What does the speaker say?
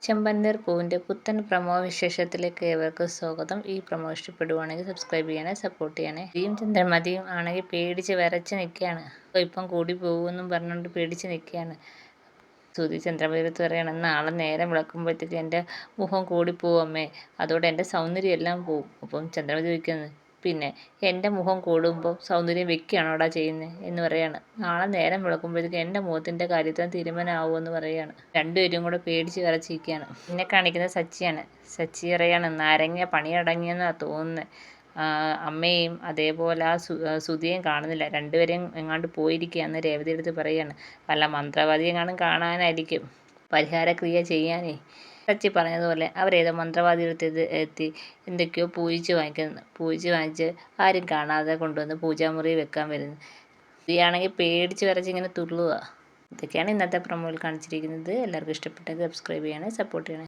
ചെമ്പനീർ പൂവിൻ്റെ പുത്തൻ പ്രമോ വിശേഷത്തിലേക്ക് ഏവർക്കും സ്വാഗതം. ഈ പ്രമോ ഇഷ്ടപ്പെടുവാണെങ്കിൽ സബ്സ്ക്രൈബ് ചെയ്യണേ, സപ്പോർട്ട് ചെയ്യണേ. മതിയും ചന്ദ്രമതിയും ആണെങ്കിൽ പേടിച്ച് വിറച്ച് നിൽക്കുകയാണ്. ഇപ്പം കൂടി പോകുമെന്നും പറഞ്ഞുകൊണ്ട് പേടിച്ച് നിൽക്കുകയാണ്. സുധി ചന്ദ്രമതിയടുത്ത് പറയാണ്, നാളെ നേരം വിളക്കുമ്പോഴത്തേക്ക് എൻ്റെ മുഖം കൂടിപ്പോവും അമ്മേ, അതോടെ എൻ്റെ സൗന്ദര്യം എല്ലാം പോവും. അപ്പം ചന്ദ്രമതി ചോദിക്കുന്നത്, പിന്നെ എൻ്റെ മുഖം കൂടുമ്പോൾ സൗന്ദര്യം വെക്കുകയാണോടാ ചെയ്യുന്നത് എന്ന് പറയാണ്. നാളെ നേരം വിളക്കുമ്പോഴത്തേക്ക് എൻ്റെ മുഖത്തിൻ്റെ കാര്യത്തിൽ തീരുമാനമാവുമെന്ന് പറയുകയാണ്. രണ്ടുപേരും കൂടെ പേടിച്ച് വിറച്ചിരിക്കുകയാണ്. പിന്നെ കാണിക്കുന്നത് സച്ചിയാണ്. സച്ചി പറയാണ്, നാരങ്ങ പണിയടങ്ങിയെന്നാണ് തോന്നുന്നത്. അമ്മയും അതേപോലെ സുധിയും കാണുന്നില്ല, രണ്ടുപേരെയും എങ്ങാണ്ട് പോയിരിക്കുകയെന്ന് രേവതി എടുത്ത് പറയുകയാണ്. വല്ല മന്ത്രവാദിയെങ്ങാനും കാണാനായിരിക്കും പരിഹാരക്രിയ ചെയ്യാനേ. സച്ചി പറഞ്ഞതുപോലെ അവരേതോ മന്ത്രവാദിയുടെ എത്തി എന്തൊക്കെയോ പൂജിച്ച് വാങ്ങിച്ച് ആരും കാണാതെ കൊണ്ടുവന്ന് പൂജാമുറി വെക്കാൻ വരുന്നു. സുധിയാണെങ്കിൽ പേടിച്ച് വിറച്ച് ഇങ്ങനെ തുള്ളുക. ഇതൊക്കെയാണ് ഇന്നത്തെ പ്രൊമോയിൽ കാണിച്ചിരിക്കുന്നത്. എല്ലാവർക്കും ഇഷ്ടപ്പെട്ടത് സബ്സ്ക്രൈബ് ചെയ്യണേ, സപ്പോർട്ട് ചെയ്യണേ.